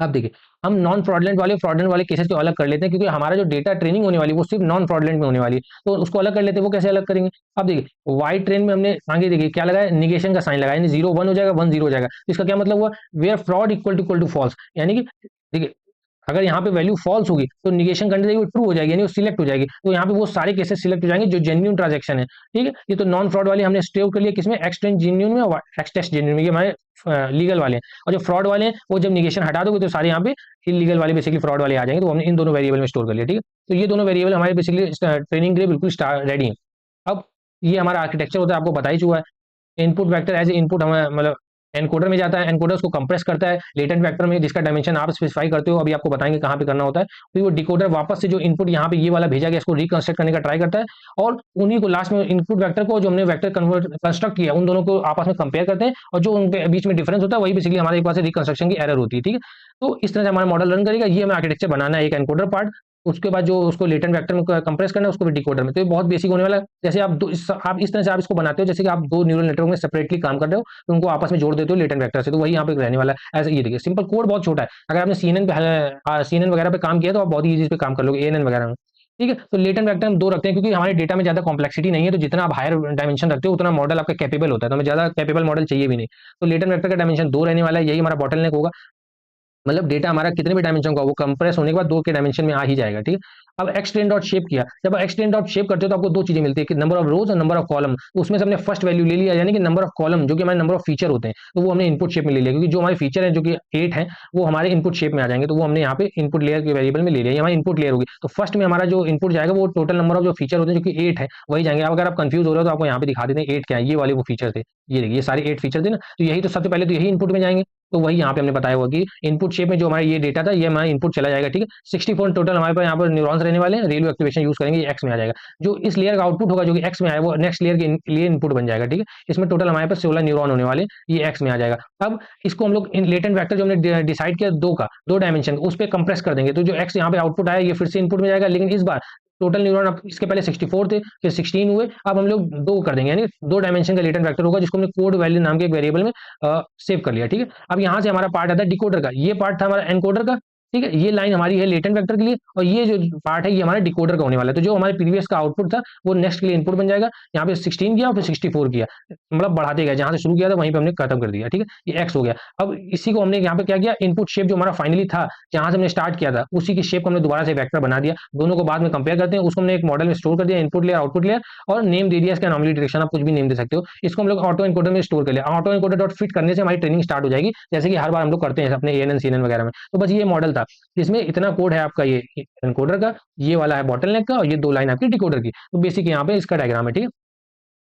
अब देखिए हम नॉन फ्रॉडलेंट वाले फ्रॉडलेंट वाले केसेस को अलग कर लेते हैं, क्योंकि हमारा जो डेटा ट्रेनिंग होने वाली है वो सिर्फ नॉन फ्रॉडलेंट में होने वाली है, तो उसको अलग कर लेते हैं। वो कैसे अलग करेंगे, अब देखिए वाई ट्रेन में हमने आगे देखिए क्या लगाया, निगेशन का साइन लगाया, यानी 0 1 हो जाएगा, 1 0 हो जाएगा। इसका क्या मतलब हुआ, where fraud equal to false, यानी कि देखिए अगर यहाँ पे वैल्यू फॉल्स होगी तो निगेशन करने जाएगी वो ट्रू हो जाएगी, यानी वो सिलेक्ट हो जाएगी। तो यहाँ पे वो सारे केसेस सिलेक्ट हो जाएंगे जो जेन्यून ट्रांजेक्शन है, ठीक है। ये तो नॉन फ्रॉड वाले हमने स्टेव कर लिया किसमें, एक्स टेस्ट जेन्यून में और एक्स टेस्ट जेन्यून में, ये हमारे लीगल वाले हैं। और जो फ्रॉड वाले हैं वो जब निगेशन हटा दोगे तो सारे यहाँ पे इलीगल वाले बेसिकली फ्रॉड वाले आ जाएंगे। तो हमने इन दोनों वेरिएबल में स्टोर कर लिया, ठीक है। तो ये दोनों वेरिएबल हमारे बेसिकली ट्रेनिंग के लिए बिल्कुल रेडी है। अब ये हमारा आर्किटेक्चर होता है, आपको बता ही चुका है। इनपुट वेक्टर एज इनपुट हमें मतलब एनकोडर में जाता है, एनकोडर उसको कंप्रेस करता है लेटेंट वेक्टर में, जिसका डायमेंशन आप स्पेसिफाई करते हो, अभी आपको बताएंगे कहाँ पे करना होता है। फिर वो डिकोडर वापस से जो इनपुट यहाँ पे ये वाला भेजा गया इसको रिकंस्ट्रक्ट करने का ट्राई करता है, और उन्हीं को लास्ट में इनपुट वेक्टर को जो हमने वेक्टर कन्वर्ट कंस्ट्रक्ट किया उन दोनों को आपस में कंपेयर करते हैं, और जो उनके बीच में डिफरेंस होता है वही बेसिकली हमारे पास रिकंस्ट्रक्शन की एरर होती है, ठीक है। तो इस तरह से हमारा मॉडल रन करेगा। ये हमें आर्किटेक्चर बनाना है एक एनकोडर पार्ट, उसके बाद जो उसको लेटेंट वेक्टर में कंप्रेस करना है उसको भी डिकोडर में। तो ये बहुत बेसिक होने वाला है। जैसे आप इस तरह से आप इसको बनाते हो, जैसे कि आप दो न्यूरल नेटवर्क में सेपरेटली काम कर रहे हो, तो उनको आपस में जोड़ देते हो लेटेंट वेक्टर से, तो वही यहाँ पे रहने वाला है। ऐसे ये देखिए सिंपल कोड बहुत छोटा है, अगर आपने सीएनएन वगैरह पे काम किया तो आप बहुत ईजी पे काम कर लोगे, एएनएन वगैरह में, ठीक है। तो लेटेंट वेक्टर हम दो रखते हैं क्योंकि हमारे डेटा में ज्यादा कॉम्प्लेक्सिटी नहीं है, तो जितना आप हायर डायमेंशन रखते हो उतना मॉडल आपका कैपेबल होता है, तो हमें ज्यादा कैपेबल मॉडल चाहिए भी नहीं। तो लेटेंट वेक्टर का डायमेंशन 2 रहने वाला है, यही हमारा बॉटलनेक होगा। मतलब डेटा हमारा कितने भी डायमेंशन का वो कंप्रेस होने के बाद 2 के डायमेंशन में आ ही जाएगा, ठीक है। अब एक्सटेंड डॉट शेप किया, जब आप एक्सटेंड डॉट शेप करते हो तो आपको दो चीजें मिलती है कि नंबर ऑफ रोज और नंबर ऑफ कॉलम। तो उसमें से हमने फर्स्ट वैल्यू ले लिया, यानी कि नंबर ऑफ कॉलम जो कि हमारे नंबर ऑफ फीचर होते हैं, तो वो हमने इनपुट शेप में ले लिया, क्योंकि जो हमारे फीचर है जो कि 8 है वो हमारे इनपुट शेप में आ जाएंगे, तो वो हमने यहाँ पे इनपुट लेयर के वेरिएबल में ले लिया, ये हमारी इनपुट लेयर होगी। तो फर्स्ट में हमारा जो इनपुट जाएगा वो टोटल नंबर ऑफ जो फीचर होते हैं जो कि 8 है वही जाएंगे। अब अगर आप कंफ्यूज हो रहे हो तो आपको यहाँ पे दिखा देते हैं 8 क्या है, ये वाले वो फीचर थे, ये देखिए ये सारे 8 फीचर थे ना, तो यही तो सबसे पहले तो यही इनपुट में जाएंगे। तो वही यहाँ पे हमने बताया हुआ कि इनपुट शेप में जो हमारा ये डेटा था ये हमारा इनपुट चला जाएगा, ठीक है। 64 टोटल हमारे पास यहाँ पर न्यूरॉन्स रहने वाले हैं, रेलवे एक्टिवेशन यूज करेंगे, ये एक्स में आ जाएगा। जो इस लेयर का आउटपुट होगा जो कि एक्स में आया वो नेक्स्ट लेयर के लिए इनपुट बन जाएगा, ठीक है। इसमें टोटल हमारे पास 16 न्यूरॉन होने वाले, ये एक्स में आ जाएगा। अब इसको हम लोग इन लेटेंट वेक्टर जो हमने डिसाइड किया दो डायमेंशन उस पर कंप्रेस कर देंगे, तो जो एक्स यहाँ पे आउटपुट आया ये फिर से इनपुट में जाएगा, लेकिन इस बार टोटल न्यूरॉन अब इसके पहले 64 थे फिर 16 हुए, अब हम लोग 2 कर देंगे, यानी 2 डायमेंशन का लेटेंट वेक्टर होगा जिसको हमने कोड वैल्यू नाम के एक वेरिएबल में सेव कर लिया, ठीक है। अब यहाँ से हमारा पार्ट आता है डिकोडर का, ये पार्ट था हमारा एनकोडर का, ठीक है। ये लाइन हमारी है लेटेंट वेक्टर के लिए, और ये जो पार्ट है ये हमारे डिकोडर का होने वाला है। तो जो हमारे प्रीवियस का आउटपुट था वो नेक्स्ट के लिए इनपुट बन जाएगा। यहाँ पे 16 किया और फिर 64 किया, मतलब बढ़ाते गए, जहां से शुरू किया था वहीं पे हमने खत्म कर दिया, ठीक है। ये एक्स हो गया। अब इसी को हमने यहाँ पे क्या किया, इनपुट शेप जो हमारा फाइनली था जहां से हमने स्टार्ट किया था उसी की शेप हमने दोबारा से वेक्टर बना दिया। दोनों को बाद में कंपेयर करते हैं, उसको हमने एक मॉडल में स्टोर कर दिया, इनपुट लेयर आउटपुट लेयर, और नेम दे दिया इसका एनोमली डिटेक्शन, आप कुछ भी नेम दे सकते हो। इसको हम लोग ऑटो एनकोडर में स्टोर कर लिया। ऑटो एनकोडर डॉट फिट करने से हमारी ट्रेनिंग स्टार्ट हो जाएगी, जैसे कि हर बार हम लोग करते हैं अपने एएनएन सीएनएन वगैरह में। तो बस ये मॉडल था, इसमें इतना कोड है आपका, ये एनकोडर का, ये वाला है बॉटलनेक का, और ये 2 लाइन आपकी डिकोडर की। तो बेसिक यहाँ पे इसका डायग्राम है, ठीक है।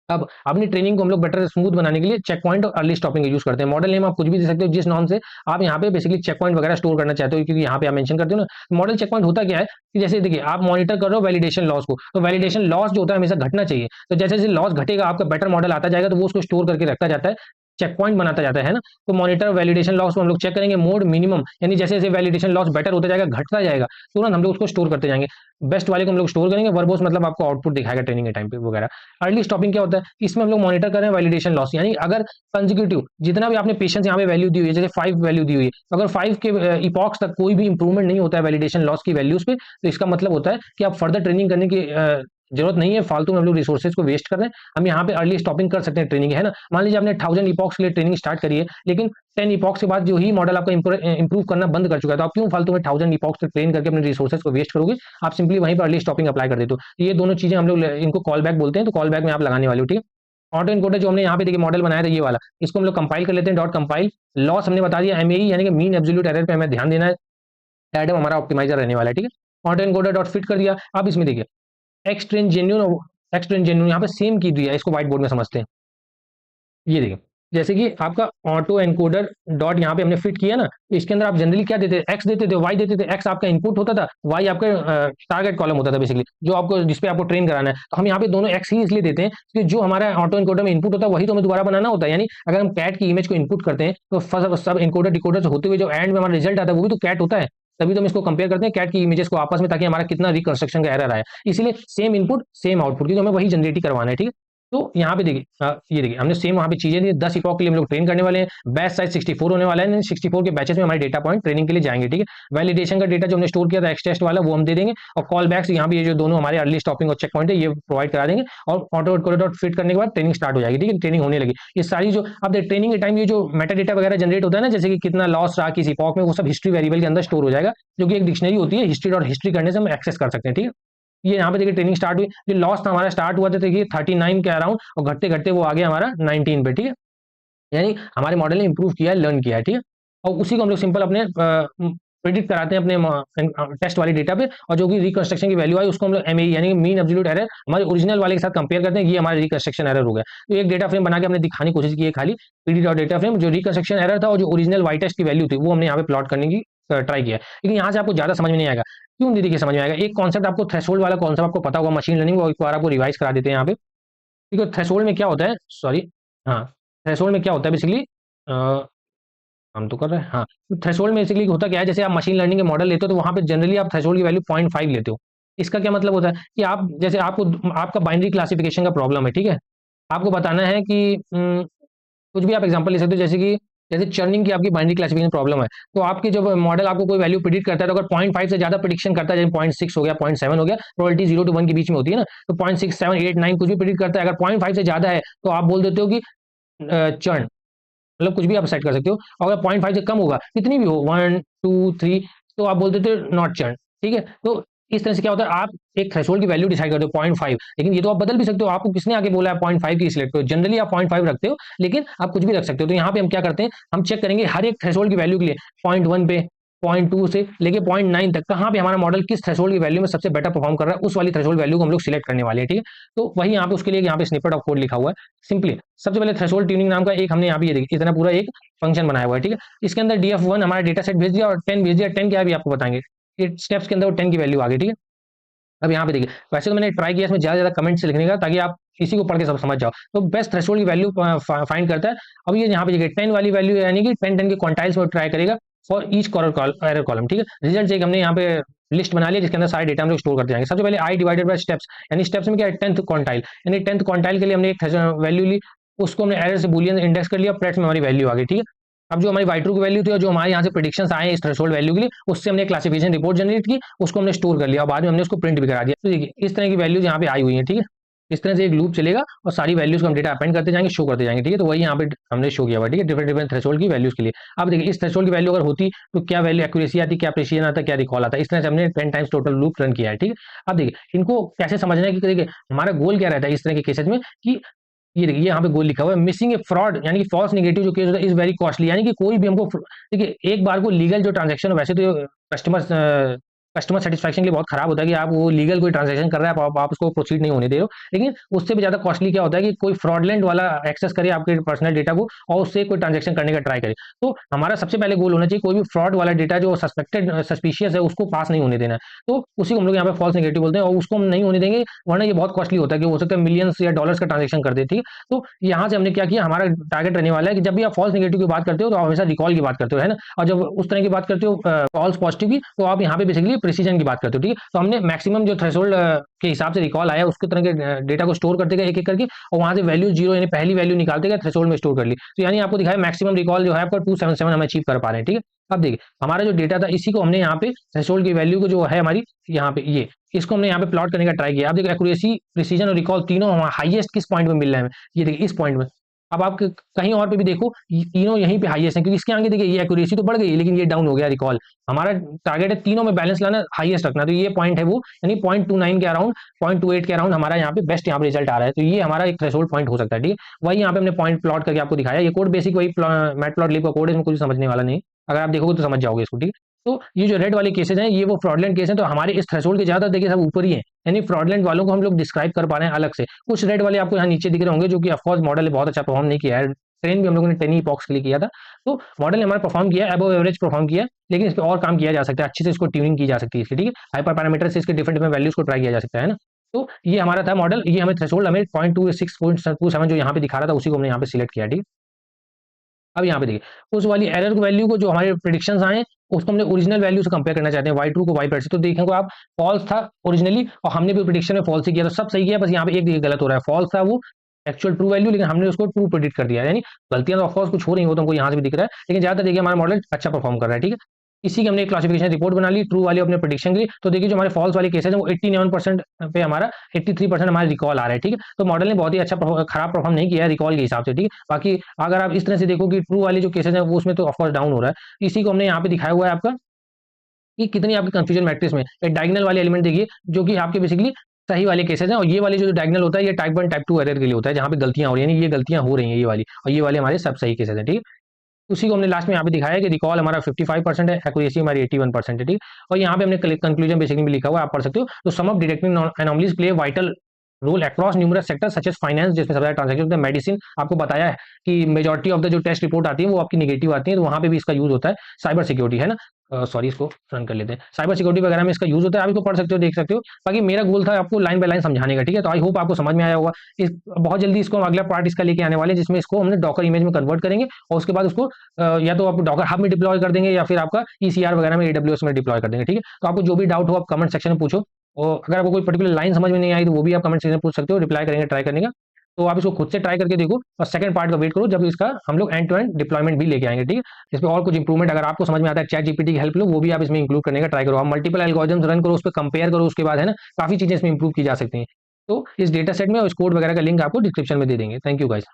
अब अपनी ट्रेनिंग को हम लोग बेटर स्मूथ बनाने के लिए चेक पॉइंट और अर्ली स्टॉपिंग का यूज करते हैं। मॉडल नेम आप कुछ भी दे सकते हो जिस नाम से आप यहाँ पे बेसिकली चेक पॉइंट वगैरह स्टोर करना चाहते हो, क्योंकि यहाँ पे आप मेंशन करते हो ना। मॉडल चेक पॉइंट होता क्या है कि जैसे देखिए आप मॉनिटर कर रहे हो वैलिडेशन लॉस को, तो वैलिडेशन लॉस जो होता है हमेशा घटना चाहिए। तो जैसे जैसे लॉस घटेगा आपका बेटर मॉडल आता जाएगा, तो वो उसको स्टोर करके रखता जाता है चेक पॉइंट बनाता जाता है ना, तो मॉनिटर वैलिडेशन लॉस को हम लोग चेक करेंगे मोड मिनिमम, यानी जैसे जैसे वैलिडेशन लॉस बेटर होता जाएगा, घटता जाएगा, तुरंत हम लोग उसको स्टोर करते जाएंगे। बेस्ट वाले को हम लोग स्टोर करेंगे, वर्बोस मतलब आपको आउटपुट दिखाएगा ट्रेनिंग के टाइम पे वगैरह। अर्ली स्टॉपिंग क्या होता है, इसमें हम लोग मॉनिटर कर रहे हैं वैलिडेशन लॉस, यानी अगर कंजिक्यूटिव जितना भी आपने पेशेंस यहाँ पे वैल्यू दी हुई है, जैसे 5 वैल्यू दी हुई है, तो अगर 5 के इपॉक्स तक कोई भी इंप्रूवमेंट नहीं होता है वैलिडेशन लॉस की वैल्यूज पे, तो इसका मतलब होता है कि आप फर्दर ट्रेनिंग करने की जरूरत नहीं है, फालतू में हम लोग रिसोर्सेज को वेस्ट कर रहे हैं। हम यहाँ पे अर्ली स्टॉपिंग कर सकते हैं ट्रेनिंग, है ना। मान लीजिए आपने 1000 इपॉक्स के लिए ट्रेनिंग स्टार्ट करी है, लेकिन 10 इपॉक्स के बाद जो ही मॉडल आपका इंप्रूव करना बंद कर चुका है, तो आप क्यों फालतू में 1000 इपॉक्स तक ट्रेन करके अपने रिसोर्सेज को वेस्ट करोगे। आप सिंपली वहीं पर अर्ली स्टॉपिंग अप्लाई कर देते हो। तो ये दोनों चीजें हम लोग इनको कॉल बैक बोलते हैं, तो कॉल बैक में आप लगाने वाले हो, ठीक है। ऑटो इनकोडर जो हमने यहाँ पे देखिए मॉडल बनाया था ये वाला, इसको हम लोग कंपाइल कर लेते हैं, डॉट कंपाइल लॉस हमने बता दिया एमएई यानी कि मीन एब्सोल्यूट एरर पे हमें ध्यान देना है, एडम हमारा ऑप्टिमाइजर रहने वाला है, ठीक है। ऑटो इनकोडर डॉट फिट कर दिया। अब इसमें देखिए एक्सट्रेन जेन्यून, एक्सट्रेन जेन्यून यहाँ पे सेम की दिया है, इसको व्हाइट बोर्ड में समझते हैं। ये देखिए जैसे कि आपका ऑटो एनकोडर डॉट यहाँ पे हमने फिट किया ना, इसके अंदर आप जनरली क्या देते थे, एक्स देते थे, वाई देते थे। एक्स आपका इनपुट होता था, वाई आपका टारगेट कॉलम होता था बेसिकली, जो आपको जिसपे आपको ट्रेन कराना है। तो हम यहाँ पे दोनों एक्स ही इसलिए देते हैं कि जो हमारा ऑटो एनकोडर में इनपुट होता है वही तो हमें दोबारा बनाना होता है। यानी अगर हम कैट की इमेज को इनपुट करते हैं तो सब एनकोडर डिकोडर से होते हुए जो एंड में हमारा रिजल्ट आता है वो भी तो कैट होता है। तभी तो हम इसको कंपेयर करते हैं कैट की इमेजेस को आपस में, ताकि हमारा कितना रिकंस्ट्रक्शन का एरर आया। इसलिए सेम इनपुट सेम आउटपुट, क्योंकि हमें वही जनरेट करवाना है, ठीक है। तो यहाँ पे देखिए ये देखिए हमने सेम वहाँ पे चीजें दी, 10 इपॉक के लिए हम लोग ट्रेन करने वाले हैं। बैच साइज 64 होने वाला है, 64 के बैचेस में हमारे डेटा पॉइंट ट्रेनिंग के लिए जाएंगे, ठीक है। वैलिडेशन का डेटा जो हमने स्टोर किया था एक्स टेस्ट वाला वो हम दे देंगे, और कॉल बैक्स यहाँ पे ये जो दोनों हमारे अर्ली स्टॉपिंग और चेक पॉइंट है ये प्रोवाइड करा देंगे, और ऑटो डॉट फिट करने के बाद ट्रेनिंग स्टार्ट हो जाएगी, ठीक है। ट्रेनिंग होने लगी। ये सारी जो अब ट्रेनिंग के टाइम ये जो मेटा डेटा वगैरह जनरेट होता है ना, जैसे कि कितना लॉस रहा किसी इपॉक में, वो सब हिस्ट्री वेरिएबल के अंदर स्टोर हो जाएगा, जो कि एक डिक्शनरी होती है। हिस्ट्री डॉट हिस्ट्री करने से हम एक्सेस कर सकते हैं, ठीक है। ये यहाँ पे देखिए ट्रेनिंग स्टार्ट हुई, जो लॉस था हमारा स्टार्ट हुआ था देखिए 39 के अराउंड, और घटते घटते वो आ गया हमारा 19 पे, ठीक है। यानी हमारे मॉडल ने इंप्रूव किया है, लर्न किया है, ठीक है। और उसी को हम लोग सिंपल अपने प्रिडिक्ट कराते हैं अपने टेस्ट वाले डेटा पे, और जो कि रिकंस्ट्रक्शन की वैल्यू आई उसको हम लोग एमएई यानी मीन एब्सोल्यूट एरर हमारे ओरिजिनल वाले के साथ कंपेयर करते हैं। ये हमारा रिकंस्ट्रक्शन एरर हो गया। तो एक डेटा फ्रेम बना के हमने दिखाने की कोशिश की है, खाली पीडी डॉट डेटा फ्रेम, जो रिकंस्ट्रक्शन एरर था और जो ओरिजिनल वाई टेस्ट की वैल्यू थी वो हमने यहाँ पे प्लॉट करने की ट्राई किया। लेकिन यहाँ से आपको ज्यादा समझ में नहीं आएगा। क्यों नहीं देखिए समझ में आएगा, एक कॉन्सेप्ट आपको थ्रेशोल्ड वाला कॉन्सेप्ट आपको पता होगा मशीन लर्निंग, वो एक बार आपको रिवाइज करा देते हैं यहाँ पे। ठीक है, थ्रेशोल्ड में क्या होता है, सॉरी, हाँ, थ्रेशोल्ड में क्या होता है बेसिकली, हम तो कर रहे हैं, हाँ। तो थ्रेशोल्ड में बेसिकली होता क्या है, जैसे आप मशीन लर्निंग के मॉडल लेते हो तो वहाँ पे जनरली आप थ्रेशोल्ड की वैल्यू 0.5 लेते हो। इसका क्या मतलब होता है कि आप जैसे आपको आपका बाइनरी क्लासिफिकेशन का प्रॉब्लम है, ठीक है। आपको बताना है कि कुछ भी आप एग्जांपल ले सकते हो, जैसे कि जैसे चर्निंग की आपकी बाइनरी क्लासिफिकेशन प्रॉब्लम है, तो आपके जब मॉडल आपको कोई वैल्यू प्रिडिक्ट करता है, तो अगर 0.5 से ज्यादा प्रिडिक्शन करता है, जैसे 0.6 हो गया, 0.7 हो गया, प्रोबेबिलिटी 0 to 1 के बीच में होती है ना, तो 0.6, 7, 8, 9 कुछ भी प्रिडिक्ट करता है, अगर 0.5 से ज्यादा है तो आप बोल देते हो कि चर्न, मतलब कुछ भी आप सेट कर सकते हो। और अगर 0.5 से कम होगा, कितनी भी हो, 1, 2, 3, तो आप बोल देते हो नॉट चर्न, ठीक है। तो इस तरह से क्या होता है, आप एक थ्रेशोल्ड की वैल्यू डिसाइड करते हो 0.5, लेकिन ये तो आप बदल भी सकते हो। आपको किसने आके बोला है 0.5 की सिलेक्ट करो, जनरली आप 0.5 रखते हो, लेकिन आप कुछ भी रख सकते हो। तो यहाँ पे हम क्या करते हैं, हम चेक करेंगे हर एक थ्रेशोल्ड की वैल्यू के लिए 0.1 पे, 0.2 से लेके 0.9 तक, कहाँ पे हमारा मॉडल किस थ्रेशोल्ड की वैल्यू में सबसे बेटर परफॉर्म कर रहा है, उस वाली थ्रेशोल्ड वैल्यू को हम लोग सिलेक्ट करने वाले हैं, ठीक है। तो वही यहाँ पे उसके लिए यहाँ पे स्निपेट ऑफ कोड लिखा हुआ है। सिंपली सबसे पहले थ्रेशोल्ड ट्यूनिंग नाम का एक हमने यहाँ पे ये देखिए इतना पूरा एक फंक्शन बनाया हुआ है, ठीक है। इसके अंदर df1 हमारा डेटा सेट भेज दिया और 10 भेज दिया। 10 क्या है अभी आपको बताएंगे, स्टेप्स के अंदर 10 की वैल्यू आ गई, ठीक है। अब यहाँ पे देखिए, वैसे तो मैंने ट्राई किया इसमें ज्यादा कमेंट से लिखने का, ताकि आप इसी को पढ़ के सब समझ जाओ। तो बेस्ट थ्रेशोल्ड की वैल्यू फाइंड करता है। अब ये यहाँ पे देखिए 10 वाली वैल्यू, यानी कि 10 के क्वांटाइल्स में ट्राई करेगा फॉर ईच एरर कॉलम, ठीक है। रिजल्ट एक हमने यहाँ पे लिस्ट बना लिया, जिसके अंदर सारे डेटा हम लोग स्टोर करते जाएंगे। सबसे पहले आई डिवाइडेड बाय स्टेप्स, यानी स्टेप्स में क्या है, 10th क्वांटाइल, यानी 10th क्वांटाइल के लिए हमने एक वैल्यू ली, उसको हमने एरर से बूलियन इंडेक्स कर लिया, प्लेट्स में हमारी वैल्यू आ गई, ठीक है। अब जो हमारी वाइट्रू की वैल्यू थी और जो हमारे यहाँ से प्रेडिक्शंस आए इस थ्रेशोल्ड वैल्यू के लिए, उससे हमने क्लासिफिकेशन रिपोर्ट जनरेट की, उसको हमने स्टोर कर लिया और बाद में हमने उसको प्रिंट भी करा दिया। तो देखिए इस तरह की वैल्यूज यहाँ पे आई हुई है, ठीक है। इस तरह से एक लूप चलेगा और सारी वैल्यूज को हम डेटा अपेंड करते जाएंगे, शो करते जाएंगे, ठीक है। तो वही यहाँ पे हमने शो किया हुआ, ठीक है, डिफरेंट डिफरेंट थ्रेशोल्ड की वैल्यूज के लिए। अब देखिए इस थ्रेशोल्ड की वैल्यू अगर होती तो क्या वैल्यू एक्यूरेसी आती, क्या प्रेसिजन आता, क्या रिकॉल आता, इस तरह से हमने 10 टाइम्स टोटल लूप रन किया है, ठीक है। अब देखिए इनको कैसे समझना है कि देखिए हमारा गोल क्या रहता है इस तरह के केसेस में, कि ये देखिए यहाँ पे गोल लिखा हुआ है, मिसिंग ए फ्रॉड, यानी कि फॉल्स नेगेटिव जो केस होता है इज वेरी कॉस्टली, यानी कि कोई भी हमको देखिए एक बार को लीगल जो ट्रांजेक्शन है, वैसे तो कस्टमर कस्टमर सेटिस्फैक्शन के लिए बहुत खराब होता है कि आप वो लीगल कोई ट्रांजैक्शन कर रहे हैं, आप उसको प्रोसीड नहीं होने दे रहे हो। लेकिन उससे भी ज़्यादा कॉस्टली क्या होता है कि कोई फ्रॉडलेंट वाला एक्सेस करे आपके पर्सनल डेटा को और उससे कोई ट्रांजैक्शन करने का ट्राई करे। तो हमारा सबसे पहले गोल होना चाहिए कोई भी फ्रॉड वाला डेटा जो सस्पेक्टेड सस्पिशियस है उसको पास नहीं होने देना है। तो उसी को हम लोग यहाँ पे फॉल्स नेगेटिव बोलते हैं और उसको हम नहीं होने देंगे, वरना ये बहुत कॉस्टली होता है कि हो सकता है मिलियंस या डॉलर्स का ट्रांजैक्शन कर देती है। तो यहाँ से हमने क्या किया, हमारा टारगेट रहने वाला है कि जब भी आप फॉल्स नेगेटिव की बात करते हो तो आप हमेशा रिकॉल की बात करते हो, है ना। और जब उस तरह की बात करते हो फॉल्स पॉजिटिव की, तो आप यहाँ पे बेसिकली प्रिसीजन की बात करते हो, ठीक है। तो हमने मैक्सिमम जो थ्रेशोल्ड के हिसाब से रिकॉल आया उसके तरह के डेटा को स्टोर करते गए एक एक करके, और वहां से वैल्यू जीरो यानी पहली वैल्यू निकालते गए, थ्रेशोल्ड में स्टोर कर ली। तो यानी आपको दिखाया मैक्सिमम रिकॉल जो है आपका 277 हम अचीव कर पा रहे हैं, ठीक है। अब देखिए हमारा जो डेटा था इसी को हमने यहाँ पे थ्रेशोल्ड की वैल्यू को जो है हमारी यहाँ पे ये इसको हमने यहाँ पे प्लॉट करने का ट्राई किया। अब देखिए एक्यूरेसी, प्रिसीजन और रिकॉल तीनों हाईएस्ट किस पॉइंट में मिल रहे हैं, ये देखिए इस पॉइंट में। अब आप कहीं और पे भी देखो, तीनों यहीं पे हाईएस्ट है, क्योंकि इसके आगे देखिए ये एक्यूरेसी तो बढ़ गई लेकिन ये डाउन हो गया रिकॉल। हमारा टारगेट है तीनों में बैलेंस लाना, हाईएस्ट रखना। तो ये पॉइंट है वो, यानी 0.29 के अराउंड, 0.28 के अराउंड हमारा यहाँ पे बेस्ट यहाँ पे रिजल्ट आ रहा है। तो ये हमारा एक थ्रेशोल्ड पॉइंट हो सकता है, ठीक है। वही यहाँ पे हमने पॉइंट प्लॉट करके आपको दिखाया। ये कोड बेसिक वही मैटप्लॉटलिब का कोड है, इसमें कुछ समझने वाला नहीं। अगर आप देखोगे तो समझ जाओगे इसको, ठीक है। तो ये जो रेड वाले केसेस हैं ये वो फ्रॉडलेंट केस हैं, तो हमारे इस थ्रेशोल्ड के ज़्यादा देखिए सब ऊपर ही है, यानी फ्रॉडलेंट वालों को हम लोग डिस्क्राइब कर पा रहे हैं अलग से। कुछ रेड वाले आपको यहाँ नीचे दिख रहे होंगे जो कि ऑफकोर्स मॉडल ने बहुत अच्छा परफॉर्म नहीं किया है। ट्रेन भी हम लोगों ने 10 ईपॉक्स के लिए किया था, तो मॉडल ने हमारा परफॉर्म किया, अबव एवरेज परफॉर्म किया, लेकिन इस पर और काम किया जा सकता है, अच्छे से इसको ट्यूनिंग की जा सकती है इसकी, ठीक है। हाइपर पैरामीटर से इसके डिफरेंट डिफरेंट वैल्यूज को ट्राई किया जा सकता है ना। तो ये हमारा था मॉडल, ये हमें थ्रेशोल्ड हमें 0.26.27 जो यहाँ पे दिखा रहा था उसी को हमने यहाँ पे सिलेक्ट किया, ठीक है। अब यहाँ पे देखिए उस वाली एरर वैल्यू को जो हमारे प्रिडिक्शंस आए उसको हमने ओरिजिनल वैल्यू से कंपेयर करना चाहते हैं, वाई ट्रू को वाई से। तो देखेंगे आप फॉल्स था ओरिजिनली और हमने भी प्रिडिक्शन में फॉल्स ही किया, तो सब सही किया, बस यहाँ पे एक गलत हो रहा है। फॉल्स था वो एक्चुअल ट्रू वैल्यू, लेकिन हमने उसको ट्रू प्रेडिक्ट कर दिया, यानी गलतियां तो ऑफकोर्स कुछ हो रही हो, तो हमको यहाँ से भी दिख रहा है, लेकिन ज्यादातर देखिए हमारा मॉडल अच्छा परफॉर्म कर रहा है, ठीक है। इसी की हमने एक क्लासिफिकेशन रिपोर्ट बना ली ट्रू वाली अपने प्रेडिक्शन के लिए। तो देखिए जो हमारे फॉल्स वाले केसेस हैं वो 89% पे हमारा 83% हमारा रिकॉल आ रहा है, ठीक है। तो मॉडल ने बहुत ही अच्छा खराब परफॉर्म नहीं किया है रिकॉल के हिसाब से, ठीक है। बाकी अगर आप इस तरह से देखो कि ट्रू वाले जो केसेस हैं वो उसमें तो ऑफकोर्स डाउन हो रहा है। इसी को हमने यहाँ पे दिखाया हुआ है आपका कि कितनी आपकी कंफ्यूजन मैट्रिक्स में एक डायगोनल वाले एलिमेंट देखिए जो कि आपके बेसिकली सही वाले केसेस हैं, और ये वाले जो डायगोनल होता है ये टाइप 1 टाइप 2 एरर के लिए होता है जहाँ पे गलतियां हो रही हैं, यानी ये गलतियां हो रही हैं ये वाली, और ये वाले हमारे सब सही केसेस हैं, ठीक है। उसी को हमने लास्ट में यहाँ पे दिखाया कि रिकॉल हमारा 55% है, एक्यूरेसी हमारी 81% है, ठीक है। और यहाँ पे हमने कंक्लूजन बेसिकली भी लिखा हुआ है, आप पढ़ सकते हो। तो some of detecting anomalies play vital role across numerous sector such as finance, जिसमें सबसे ट्रांजेक्शन होता है, मेडिसिन आपको बताया है कि मेजॉरिटी ऑफ द जो टेस्ट रिपोर्ट आती है वो आपकी नेगेटिव आती है, तो वहाँ पे भी इसका यूज होता है। साइबर सिक्योरिटी है ना, सॉरी इसको रन कर लेते हैं। साइबर सिक्योरिटी वगैरह में इसका यूज होता है, आप इसको पढ़ सकते हो, देख सकते हो। बाकी मेरा गोल था आपको लाइन बाय लाइन समझाने का, ठीक है। तो आई होप आपको समझ में आया होगा। बहुत जल्दी इसको अगला पार्ट इसका लेके आने वाले हैं जिसमें इसको हमने डॉकर इमेज में कन्वर्ट करेंगे, और उसके बाद उसको या तो आप डॉकर हब में डिप्लॉय कर देंगे या फिर आपका ईसीआर वगैरह में एडब्ल्यूएस में डिप्लॉय कर देंगे, ठीक है। तो आपको जो भी डाउट हो आप कमेंट सेक्शन में पूछो, और अगर आपको कोई पर्टिकुलर लाइन समझ में नहीं आई तो वो भी आप कमेंट सेक्शन में पूछ सकते हो, रिप्लाई करेंगे ट्राई करने का। तो आप इसको खुद से ट्राई करके देखो और सेकंड पार्ट का वेट करो जब इसका हम लोग एंड टू एंड डिप्लॉयमेंट भी लेके आएंगे, ठीक है। इसमें और कुछ इंप्रूवमेंट अगर आपको समझ में आता है चैट जीपीटी की हेल्प लो, वो भी आप इसमें इंक्लूड करने का ट्राई करो। आप मल्टीपल एल्गोरिथम्स रन करो, उस पर कंपेयर करो, उसके बाद है ना काफी चीजें इसमें इंप्रूव की जा सकती हैं। तो इस डेटा सेट में और इस कोड वगैरह का लिंक आपको डिस्क्रिप्शन में दे देंगे। Thank you guys.